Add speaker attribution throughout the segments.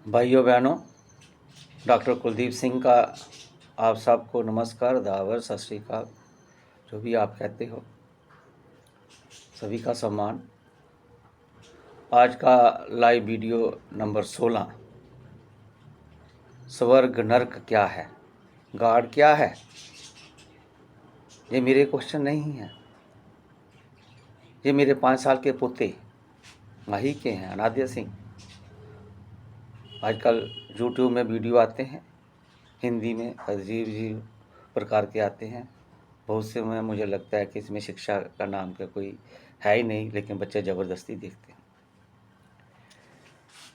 Speaker 1: भाइयों बहनों, डॉक्टर कुलदीप सिंह का आप सबको नमस्कार, दावर, सत श्री अकाल, जो भी आप कहते हो, सभी का सम्मान। आज का लाइव वीडियो नंबर 16, स्वर्ग नर्क क्या है, गॉड क्या है। ये मेरे क्वेश्चन नहीं है, ये मेरे 5 साल के पोते माही के हैं, अनाद्य सिंह। आजकल यूट्यूब में वीडियो आते हैं, हिंदी में अजीब अजीब प्रकार के आते हैं। बहुत से में मुझे लगता है कि इसमें शिक्षा का नाम का कोई है ही नहीं, लेकिन बच्चे ज़बरदस्ती देखते हैं।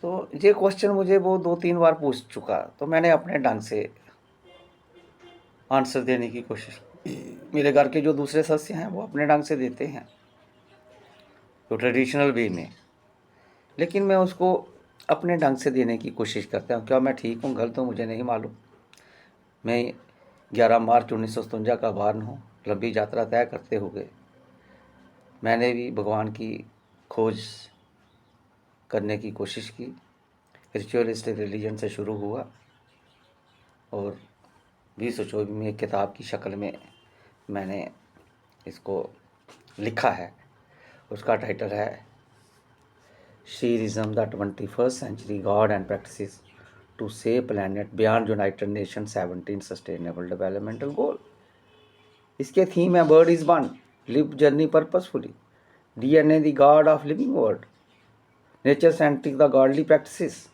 Speaker 1: तो ये क्वेश्चन मुझे वो 2-3 बार पूछ चुका, तो मैंने अपने ढंग से आंसर देने की कोशिश की। मेरे घर के जो दूसरे सदस्य हैं वो अपने ढंग से देते हैं, तो ट्रेडिशनल वे में, लेकिन मैं उसको अपने ढंग से देने की कोशिश करता हूँ। क्या मैं ठीक हूँ गलत हूँ मुझे नहीं मालूम। मैं 11 मार्च 1957 का बार्न हूँ। लंबी यात्रा तय करते हुए मैंने भी भगवान की खोज करने की कोशिश की। रिचुअलिस्टिक रिलीजन से शुरू हुआ और 2024 में एक किताब की शक्ल में मैंने इसको लिखा है। उसका टाइटल है शीरिज्म the 21st century god and practices to save planet beyond united nation 17 sustainable developmental goal. इसके थीम है word is one, live journey purposefully, DNA the god of living word, nature centric the godly practices,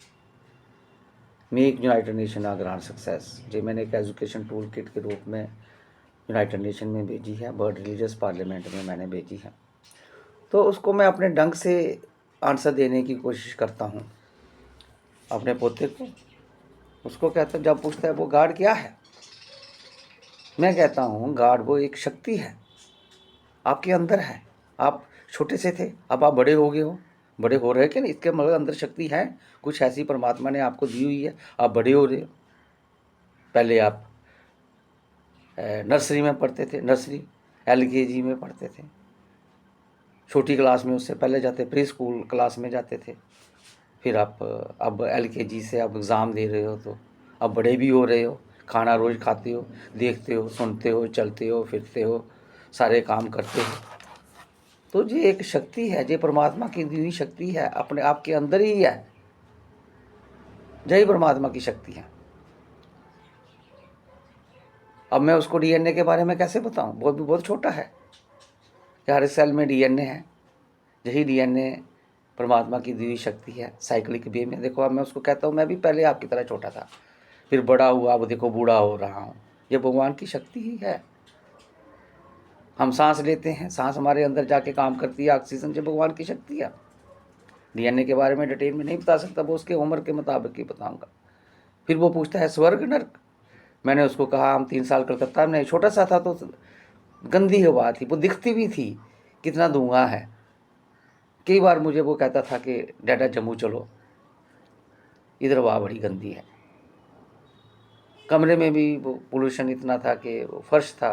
Speaker 1: make united nation a grand success. ये मैंने एक education tool kit के रूप में United nation में भेजी है, वर्ल्ड रिलीजियस पार्लियामेंट में मैंने भेजी है। तो उसको मैं अपने ढंग से आंसर देने की कोशिश करता हूँ अपने पोते को। उसको कहता है, जब पूछता है वो गॉड क्या है, मैं कहता हूँ गॉड वो एक शक्ति है, आपके अंदर है। आप छोटे से थे, अब आप बड़े हो गए हो, बड़े हो रहे कि नहीं, इसके मतलब अंदर शक्ति है कुछ ऐसी परमात्मा ने आपको दी हुई है, आप बड़े हो रहे हो। पहले आप नर्सरी में पढ़ते थे, नर्सरी LKG में पढ़ते थे, छोटी क्लास में, उससे पहले जाते प्री स्कूल क्लास में जाते थे। फिर आप अब LKG से आप एग्ज़ाम दे रहे हो, तो अब बड़े भी हो रहे हो, खाना रोज़ खाते हो, देखते हो, सुनते हो, चलते हो, फिरते हो, सारे काम करते हो। तो ये एक शक्ति है, ये परमात्मा की दी हुई शक्ति है, अपने आपके अंदर ही है। यही परमात्मा की शक्ति है। अब मैं उसको DNA के बारे में कैसे बताऊं, वो भी बहुत छोटा है। हर सेल में DNA है, यही DNA परमात्मा की दी हुई शक्ति है। साइक्लिक वे में देखो, अब मैं उसको कहता हूँ मैं भी पहले आपकी तरह छोटा था, फिर बड़ा हुआ, अब देखो बूढ़ा हो रहा हूँ। ये भगवान की शक्ति ही है। हम सांस लेते हैं, सांस हमारे अंदर जाके काम करती है, ऑक्सीजन, जो भगवान की शक्ति है। DNA के बारे में डिटेल में नहीं बता सकता, वो उसके उम्र के मुताबिक ही बताऊँगा। फिर वो पूछता है स्वर्ग नर्क। मैंने उसको कहा, हम 3 साल कलकत्ता में, छोटा सा था तो गंदी हवा थी, वो दिखती भी थी कितना धुआं है। कई बार मुझे वो कहता था कि डैडा जम्मू चलो, इधर हवा बड़ी गंदी है। कमरे में भी वो पोल्यूशन इतना था कि वो फर्श था,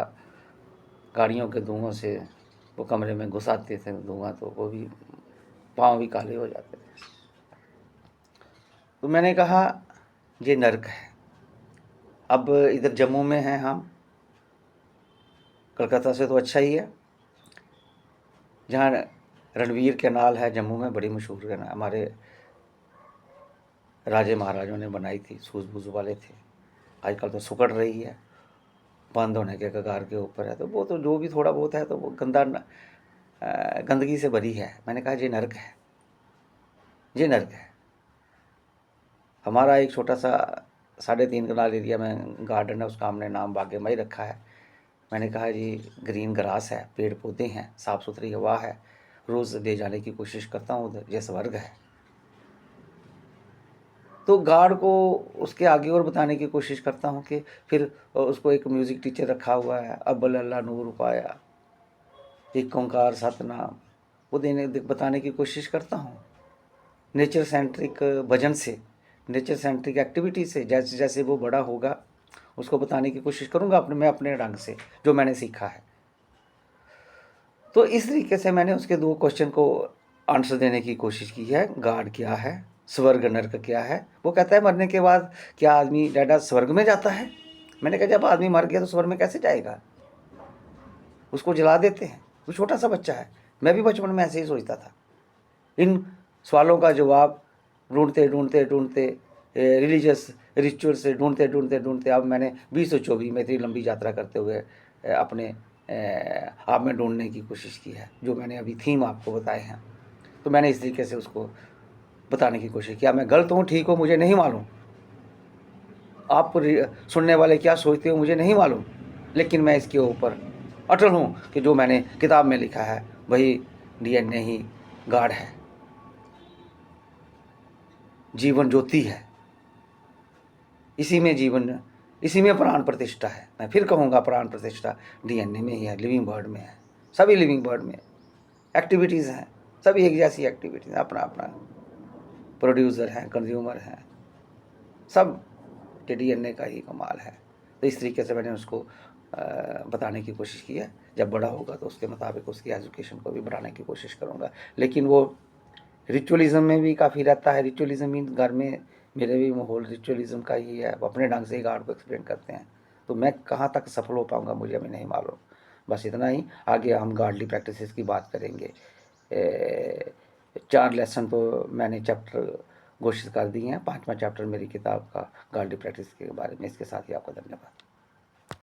Speaker 1: गाड़ियों के धुआं से वो कमरे में घुसाते थे धुआं, तो वो भी पाँव भी काले हो जाते थे। तो मैंने कहा ये नर्क है। अब इधर जम्मू में हैं हम, कलकत्ता से तो अच्छा ही है। जहाँ रणवीर कैनाल है जम्मू में, बड़ी मशहूर कैनाल, हमारे राजे महाराजों ने बनाई थी, सूझबूझ वाले थे। आजकल तो सुकड़ रही है, बंद होने के कगार के ऊपर है। तो वो तो जो भी थोड़ा बहुत है तो वो गंदगी से भरी है। मैंने कहा ये नर्क है, ये नर्क है। हमारा एक छोटा सा 3.5 कनाल एरिया में गार्डन है, उसका हमने नाम बागे माई रखा है। मैंने कहा जी ग्रीन ग्रास है, पेड़ पौधे हैं, साफ़ सुथरी हवा है, रोज़ ले जाने की कोशिश करता हूँ उधर, ये स्वर्ग है। तो गार्ड को उसके आगे और बताने की कोशिश करता हूँ कि फिर उसको एक म्यूज़िक टीचर रखा हुआ है, अव्वल अल्लाह नूर पाया, एक ओंकार सतनाम, वो बताने की कोशिश करता हूँ। नेचर सेंट्रिक भजन से, नेचर सेंट्रिक एक्टिविटी से, जैसे जैसे वो बड़ा होगा उसको बताने की कोशिश करूँगा मैं अपने ढंग से, जो मैंने सीखा है। तो इस तरीके से मैंने उसके 2 क्वेश्चन को आंसर देने की कोशिश की है। गॉड क्या है, स्वर्ग नर्क क्या है। वो कहता है मरने के बाद क्या आदमी डायरा स्वर्ग में जाता है। मैंने कहा जब आदमी मर गया तो स्वर्ग में कैसे जाएगा, उसको जला देते हैं। वो छोटा सा बच्चा है, मैं भी बचपन में ऐसे ही सोचता था। इन सवालों का जवाब ढूंढते ढूंढते ढूंढते रिलीजियस रिचुअल से ढूंढते ढूंढते ढूंढते अब मैंने 2024 में इतनी लंबी यात्रा करते हुए अपने आप में ढूंढने की कोशिश की है। जो मैंने अभी थीम आपको बताए हैं, तो मैंने इस तरीके से उसको बताने की कोशिश किया। मैं गलत हूँ ठीक हूँ मुझे नहीं मालूम, आप सुनने वाले क्या सोचते हो मुझे नहीं मालूम, लेकिन मैं इसके ऊपर अटल हूँ कि जो मैंने किताब में लिखा है वही डीएनए ही गाढ़ है, जीवन ज्योति है, इसी में जीवन, इसी में प्राण प्रतिष्ठा है। मैं फिर कहूँगा प्राण प्रतिष्ठा डीएनए में ही है, लिविंग बर्ड में है। सभी लिविंग बर्ड में एक्टिविटीज़ हैं, सभी एक जैसी एक्टिविटीज़, अपना अपना प्रोड्यूसर हैं, कंज्यूमर हैं, सब के डीएनए का ही कमाल है। तो इस तरीके से मैंने उसको बताने की कोशिश की है। जब बड़ा होगा तो उसके मुताबिक उसकी एजुकेशन को भी बढ़ाने की कोशिश करूँगा। लेकिन वो रिचुअलिज़म में भी काफ़ी रहता है। रिचुअलिज़म मीन घर में मेरे भी माहौल रिचुअलिज़म का ही है, अपने ढंग से ही गॉड को एक्सप्लेन करते हैं। तो मैं कहाँ तक सफल हो पाऊँगा मुझे अभी नहीं मालूम। बस इतना ही, आगे हम गॉडली प्रैक्टिसेस की बात करेंगे। 4 लेसन तो मैंने चैप्टर घोषित कर दिए हैं, 5वां चैप्टर मेरी किताब का गॉडली प्रैक्टिस के बारे में। इसके साथ ही आपका धन्यवाद।